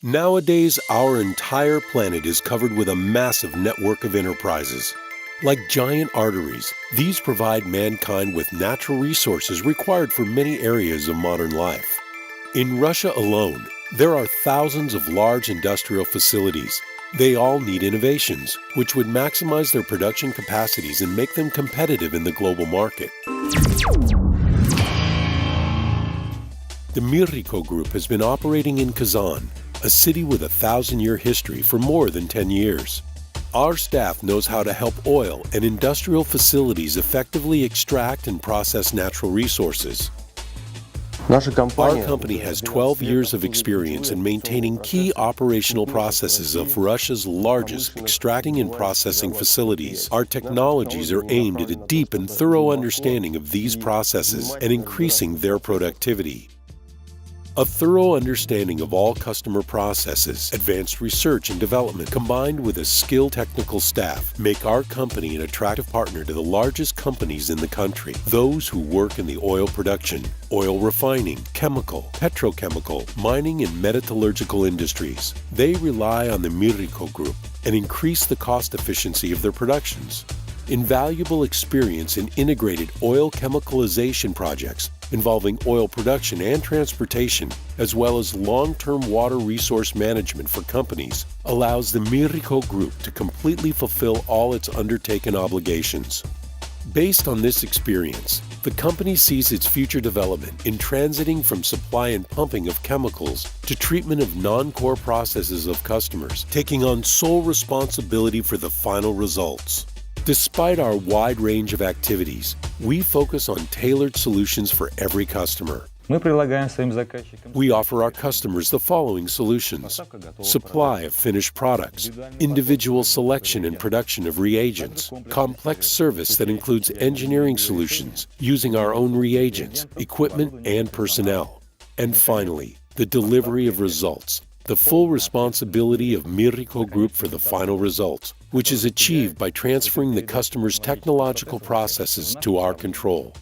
Nowadays, our entire planet is covered with a massive network of enterprises. Like giant arteries, these provide mankind with natural resources required for many areas of modern life. In Russia alone, there are thousands of large industrial facilities. They all need innovations, which would maximize their production capacities and make them competitive in the global market. The Mirrico Group has been operating in Kazan, a city with a 1,000-year history, for more than 10 years. Our staff knows how to help oil and industrial facilities effectively extract and process natural resources. Our company has 12 years of experience in maintaining key operational processes of Russia's largest extracting and processing facilities. Our technologies are aimed at a deep and thorough understanding of these processes and increasing their productivity. A thorough understanding of all customer processes, advanced research and development, combined with a skilled technical staff, make our company an attractive partner to the largest companies in the country. Those who work in the oil production, oil refining, chemical, petrochemical, mining, and metallurgical industries. They rely on the Mirrico Group and increase the cost efficiency of their productions. Invaluable experience in integrated oil chemicalization projects involving oil production and transportation, as well as long-term water resource management for companies, allows the Mirrico Group to completely fulfill all its undertaken obligations. Based on this experience, the company sees its future development in transiting from supply and pumping of chemicals to treatment of non-core processes of customers, taking on sole responsibility for the final results. Despite our wide range of activities, we focus on tailored solutions for every customer. We offer our customers the following solutions: supply of finished products, individual selection and production of reagents, complex service that includes engineering solutions using our own reagents, equipment, and personnel. And finally, the delivery of results, the full responsibility of Mirrico Group for the final results, which is achieved by transferring the customer's technological processes to our control.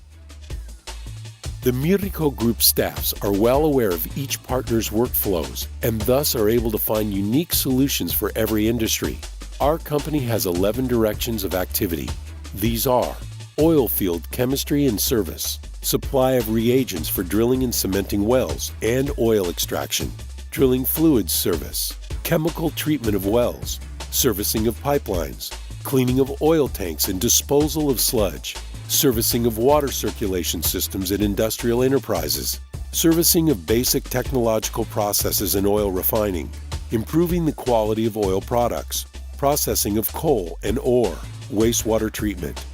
The Mirrico Group staffs are well aware of each partner's workflows and thus are able to find unique solutions for every industry. Our company has 11 directions of activity. These are oil field chemistry and service, supply of reagents for drilling and cementing wells and oil extraction, drilling fluids service, chemical treatment of wells, servicing of pipelines, cleaning of oil tanks and disposal of sludge, servicing of water circulation systems at industrial enterprises, servicing of basic technological processes in oil refining, improving the quality of oil products, processing of coal and ore, wastewater treatment.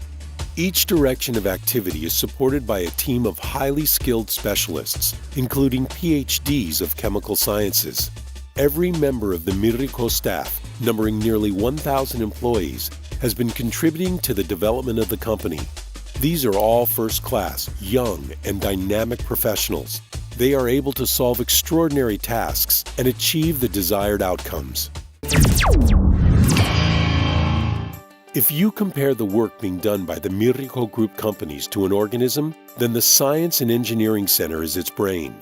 Each direction of activity is supported by a team of highly skilled specialists, including PhDs of chemical sciences. Every member of the Mirrico staff, numbering nearly 1,000 employees, has been contributing to the development of the company. These are all first-class, young, and dynamic professionals. They are able to solve extraordinary tasks and achieve the desired outcomes. If you compare the work being done by the Mirrico Group companies to an organism, then the Science and Engineering Center is its brain.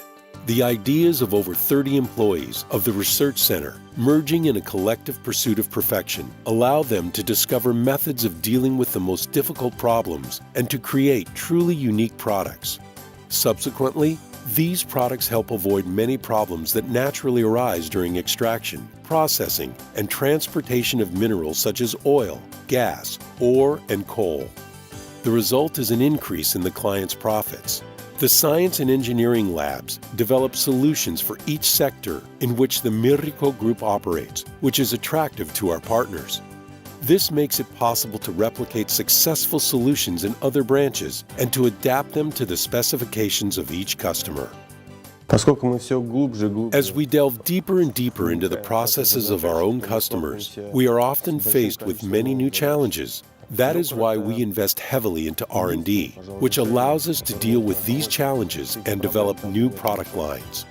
The ideas of over 30 employees of the Research Center, merging in a collective pursuit of perfection, allow them to discover methods of dealing with the most difficult problems and to create truly unique products. Subsequently, these products help avoid many problems that naturally arise during extraction, processing, and transportation of minerals such as oil, gas, ore, and coal. The result is an increase in the client's profits. The Science and Engineering Labs develop solutions for each sector in which the Mirrico Group operates, which is attractive to our partners. This makes it possible to replicate successful solutions in other branches and to adapt them to the specifications of each customer. As we delve deeper and deeper into the processes of our own customers, we are often faced with many new challenges. That is why we invest heavily into R&D, which allows us to deal with these challenges and develop new product lines.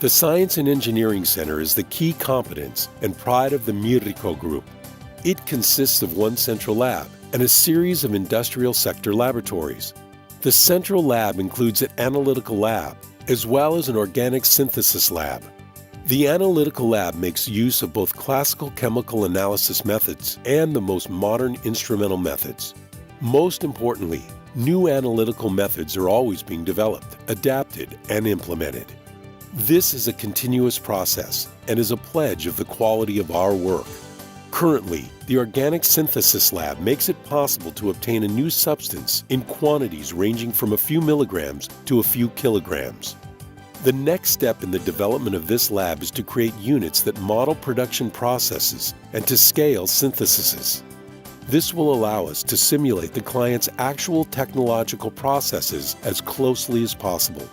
The Science and Engineering Center is the key competence and pride of the Mirrico Group. It consists of one central lab and a series of industrial sector laboratories. The central lab includes an analytical lab, as well as an organic synthesis lab. The analytical lab makes use of both classical chemical analysis methods and the most modern instrumental methods. Most importantly, new analytical methods are always being developed, adapted, and implemented. This is a continuous process and is a pledge of the quality of our work. Currently, the Organic Synthesis Lab makes it possible to obtain a new substance in quantities ranging from a few milligrams to a few kilograms. The next step in the development of this lab is to create units that model production processes and to scale syntheses. This will allow us to simulate the client's actual technological processes as closely as possible.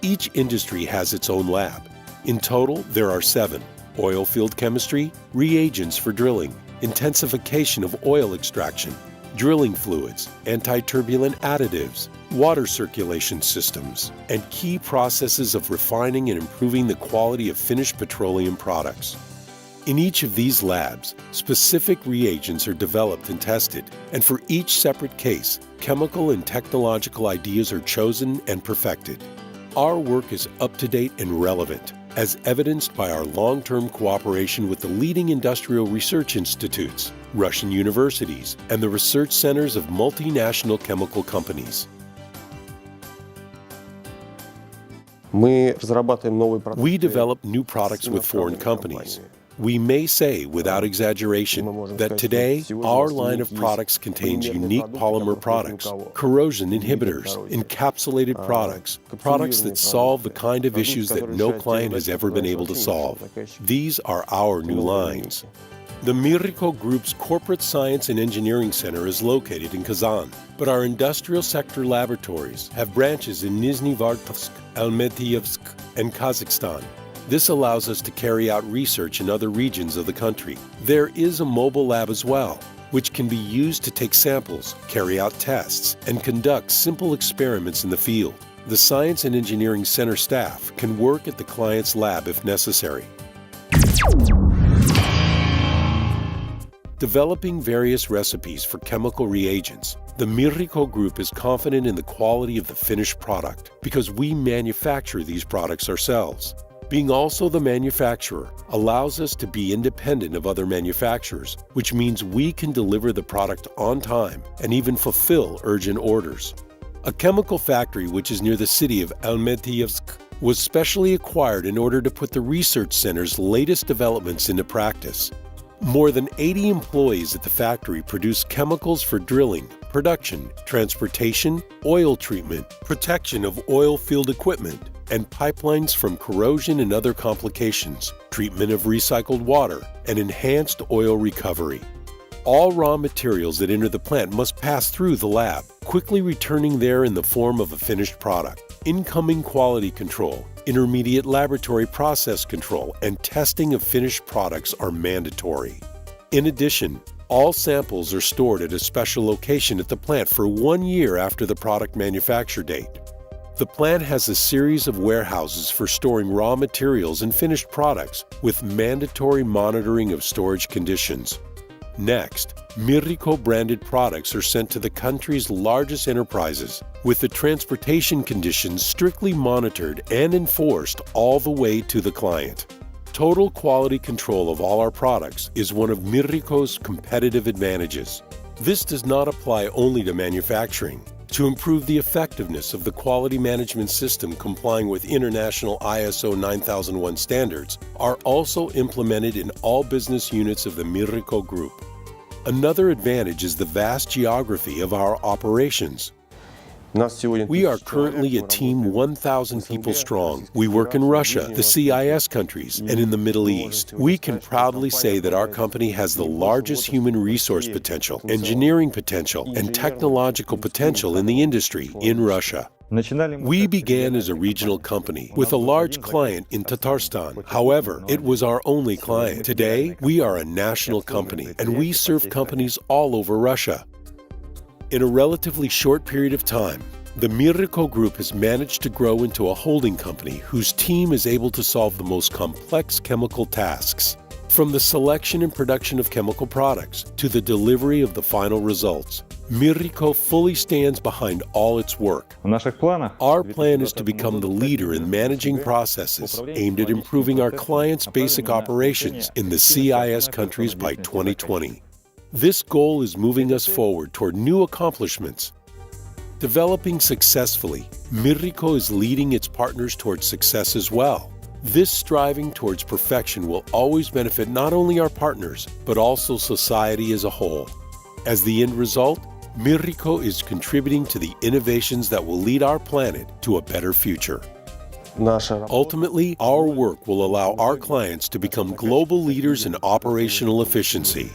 Each industry has its own lab. In total, there are 7: oil field chemistry, reagents for drilling, intensification of oil extraction, drilling fluids, anti-turbulent additives, water circulation systems, and key processes of refining and improving the quality of finished petroleum products. In each of these labs, specific reagents are developed and tested, and for each separate case, chemical and technological ideas are chosen and perfected. Our work is up-to-date and relevant, as evidenced by our long-term cooperation with the leading industrial research institutes, Russian universities, and the research centers of multinational chemical companies. We develop new products with foreign companies. We may say, without exaggeration, that today our line of products contains unique polymer products, corrosion inhibitors, encapsulated products, products that solve the kind of issues that no client has ever been able to solve. These are our new lines. The Mirrico Group's Corporate Science and Engineering Center is located in Kazan, but our industrial sector laboratories have branches in Nizhny Novgorod, Almatyevsk, and Kazakhstan. This allows us to carry out research in other regions of the country. There is a mobile lab as well, which can be used to take samples, carry out tests, and conduct simple experiments in the field. The Science and Engineering Center staff can work at the client's lab if necessary. Developing various recipes for chemical reagents, the Mirrico Group is confident in the quality of the finished product because we manufacture these products ourselves. Being also the manufacturer allows us to be independent of other manufacturers, which means we can deliver the product on time and even fulfill urgent orders. A chemical factory which is near the city of Almatyevsk was specially acquired in order to put the research center's latest developments into practice. More than 80 employees at the factory produce chemicals for drilling, production, transportation, oil treatment, protection of oil field equipment, and pipelines from corrosion and other complications, treatment of recycled water, and enhanced oil recovery. All raw materials that enter the plant must pass through the lab, quickly returning there in the form of a finished product. Incoming quality control, intermediate laboratory process control, and testing of finished products are mandatory. In addition, all samples are stored at a special location at the plant for 1 year after the product manufacture date. The plant has a series of warehouses for storing raw materials and finished products with mandatory monitoring of storage conditions. Next, Mirrico branded products are sent to the country's largest enterprises, with the transportation conditions strictly monitored and enforced all the way to the client. Total quality control of all our products is one of Mirrico's competitive advantages. This does not apply only to manufacturing. To improve the effectiveness of the quality management system complying with international ISO 9001 standards are also implemented in all business units of the Mirrico Group. Another advantage is the vast geography of our operations. We are currently a team 1,000 people strong. We work in Russia, the CIS countries, and in the Middle East. We can proudly say that our company has the largest human resource potential, engineering potential, and technological potential in the industry in Russia. We began as a regional company with a large client in Tatarstan. However, it was our only client. Today, we are a national company, and we serve companies all over Russia. In a relatively short period of time, the Mirrico Group has managed to grow into a holding company whose team is able to solve the most complex chemical tasks. From the selection and production of chemical products to the delivery of the final results, Mirrico fully stands behind all its work. Our plan is to become the leader in managing processes aimed at improving our clients' basic operations in the CIS countries by 2020. This goal is moving us forward toward new accomplishments. Developing successfully, Mirrico is leading its partners towards success as well. This striving towards perfection will always benefit not only our partners, but also society as a whole. As the end result, Mirrico is contributing to the innovations that will lead our planet to a better future. Ultimately, our work will allow our clients to become global leaders in operational efficiency.